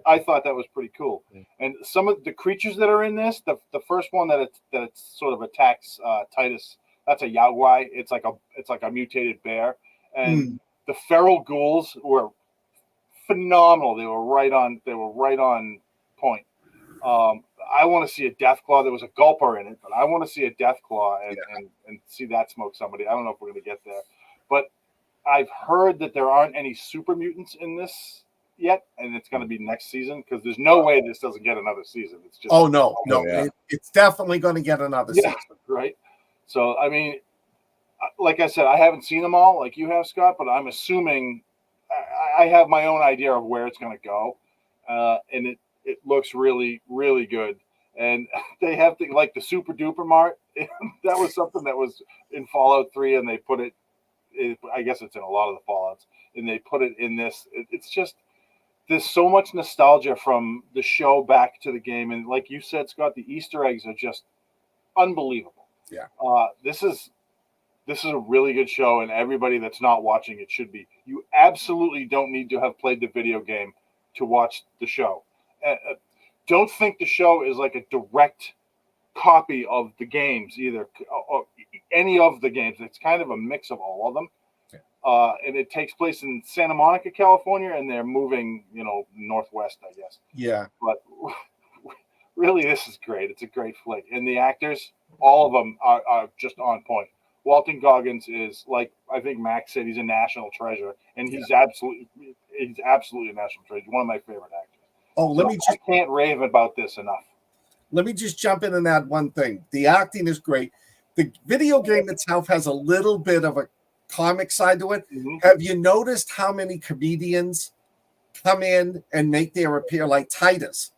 I thought that was pretty cool. Yeah. And some of the creatures that are in this, the first one that it sort of attacks Titus, that's a Yagwai. It's like a mutated bear, and the feral ghouls were phenomenal. They were right on point. I want to see a Deathclaw. There was a Gulper in it, but I want to see a Deathclaw and see that smoke somebody. I don't know if we're going to get there, but I've heard that there aren't any super mutants in this yet, and it's going to be next season because there's no way this doesn't get another season. It's just it's definitely going to get another season, right? So I mean, like I said, I haven't seen them all like you have, Scott, but I'm assuming I have my own idea of where it's going to go, and it looks really, really good. And they have like the Super Duper Mart. That was something that was in Fallout 3, and they put it. I guess it's in a lot of the Fallouts, and they put it in this. It's just there's so much nostalgia from the show back to the game, and like you said, Scott, the Easter eggs are just unbelievable. Yeah. This is a really good show, and everybody that's not watching it should be. You absolutely don't need to have played the video game to watch the show. Don't think the show is like a direct copy of the games either, or any of the games. It's kind of a mix of all of them. And it takes place in Santa Monica, California, and they're moving, northwest, I guess. Yeah. But really, this is great. It's a great flick. And the actors, all of them are just on point. Walton Goggins is, like I think Max said, he's a national treasure, and he's absolutely a national treasure. One of my favorite actors. Oh, I can't rave about this enough. Let me just jump in and add one thing. The acting is great. The video game itself has a little bit of a comic side to it. Mm-hmm. Have you noticed how many comedians come in and make their appear? Like Titus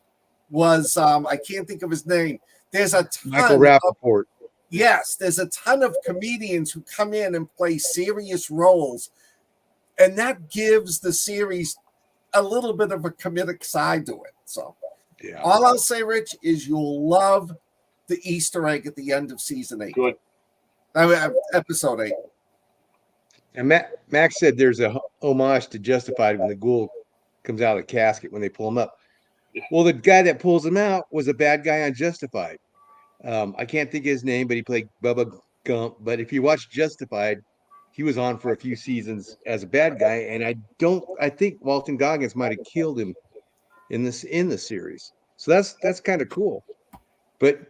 was, I can't think of his name. There's a ton Michael Rappaport. Yes, there's a ton of comedians who come in and play serious roles, and that gives the series a little bit of a comedic side to it. So all I'll say, Rich, is you'll love the Easter egg at the end of season 8. Good. Episode 8. And Max said there's a homage to Justified when the ghoul comes out of the casket when they pull him up. Well, the guy that pulls him out was a bad guy on Justified. I can't think of his name, but he played Bubba Gump. But if you watch Justified, he was on for a few seasons as a bad guy, and I think Walton Goggins might have killed him in the series. So that's kind of cool. But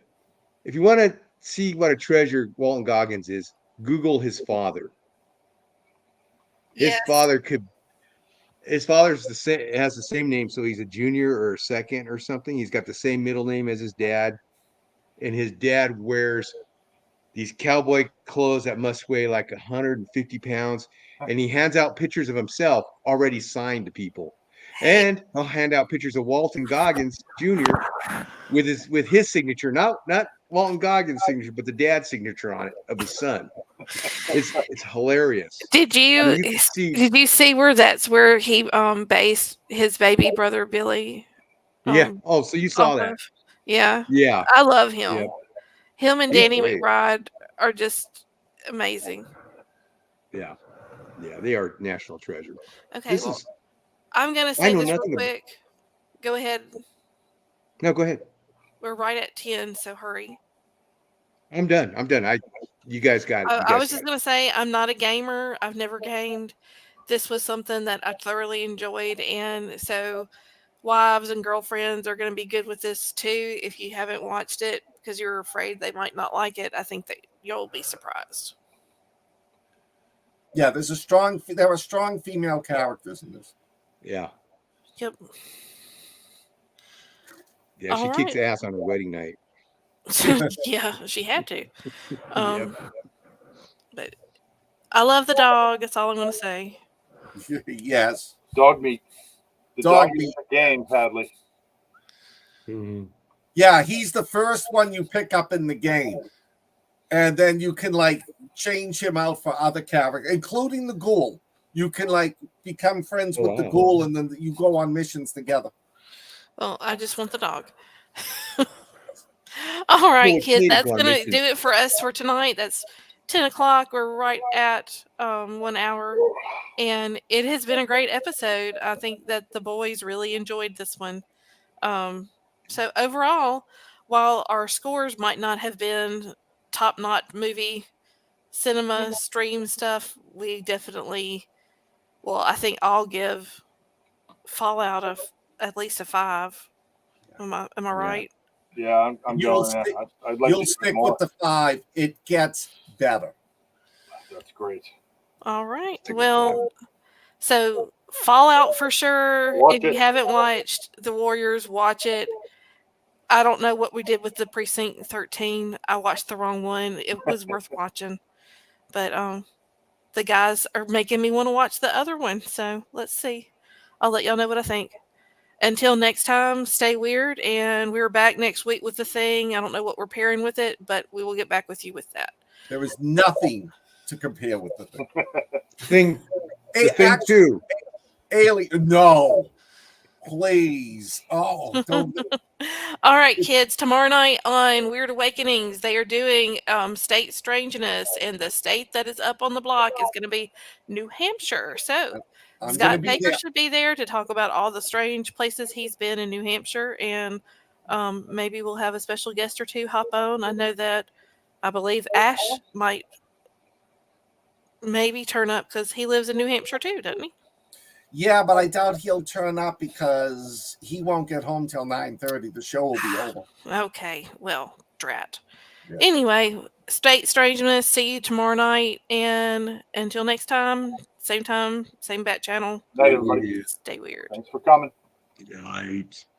if you want to see what a treasure Walton Goggins is, Google his father. His father has the same name, so he's a junior or a second or something. He's got the same middle name as his dad, and his dad wears these cowboy clothes that must weigh like 150 pounds, and he hands out pictures of himself already signed to people. And I'll hand out pictures of Walton Goggins Jr. with his signature, not Walton Goggins' signature, but the dad's signature on it of his son. It's hilarious. Did you see where he based his baby brother Billy? Oh, so you saw that? Yeah. Yeah. I love him. Yeah. Him and Danny McBride are just amazing. Yeah. Yeah, they are national treasure. Okay, I'm going to say this real quick. Go ahead. No, go ahead. We're right at 10, so hurry. I'm done. You guys got it. I was just going to say, I'm not a gamer. I've never gamed. this was something that I thoroughly enjoyed, and so wives and girlfriends are going to be good with this too. If you haven't watched it because you're afraid they might not like it, I think that you'll be surprised. Yeah, there are strong female characters in this. Yeah. Yep. Yeah, she All kicks right. ass on her wedding night. Yeah, she had to. Yep. But I love the dog. That's all I'm going to say. Yes. Dog meat. The Dog dog meat meat. in the game, sadly. Mhm. Yeah, he's the first one you pick up in the game. And then you can like change him out for other characters, including the ghoul. You can like become friends with the Wow. ghoul, and then you go on missions together. Well, I just want the dog. All right, it's kids, neat to that's go on going to missions. do it for us for tonight. That's 10 o'clock. We're right at 1 hour. And it has been a great episode. I think that the boys really enjoyed this one. So overall, while our scores might not have been top-notch movie cinema stream stuff, we definitely, well, I think I'll give Fallout at least a 5. Am I Yeah. right? Yeah, I'm You'll going there. stick- I'd like You'll to see stick more. with the 5. It gets better. That's great. All right. Stick with Well, so Fallout for sure. Watch If you it. haven't watched The Warriors, watch it. I don't know what we did with the Precinct 13. I watched the wrong one. It was worth watching. But the guys are making me want to watch the other one. So let's see. I'll let y'all know what I think. Until next time, stay weird. And we're back next week with the thing. I don't know what we're pairing with it, but we will get back with you with that. There is nothing to compare with the thing. Thing, Hey, the thing actually, too. Alien, no, please. Oh, don't. All right, kids. Tomorrow night on Weird Awakenings, they are doing State Strangeness, and the state that is up on the block is going to be New Hampshire. So I'm gonna Scott be Baker there. should be there to talk about all the strange places he's been in New Hampshire, and maybe we'll have a special guest or two hop on. I know that I believe Ash might maybe turn up because he lives in New Hampshire too, doesn't he? Yeah, but I doubt he'll turn up because he won't get home till 9:30. The show will be over. Okay, well, drat. Yeah. Anyway, State Strangeness, see you tomorrow night. And until next time, same bat channel, Night, everybody. stay weird. Thanks for coming. Right.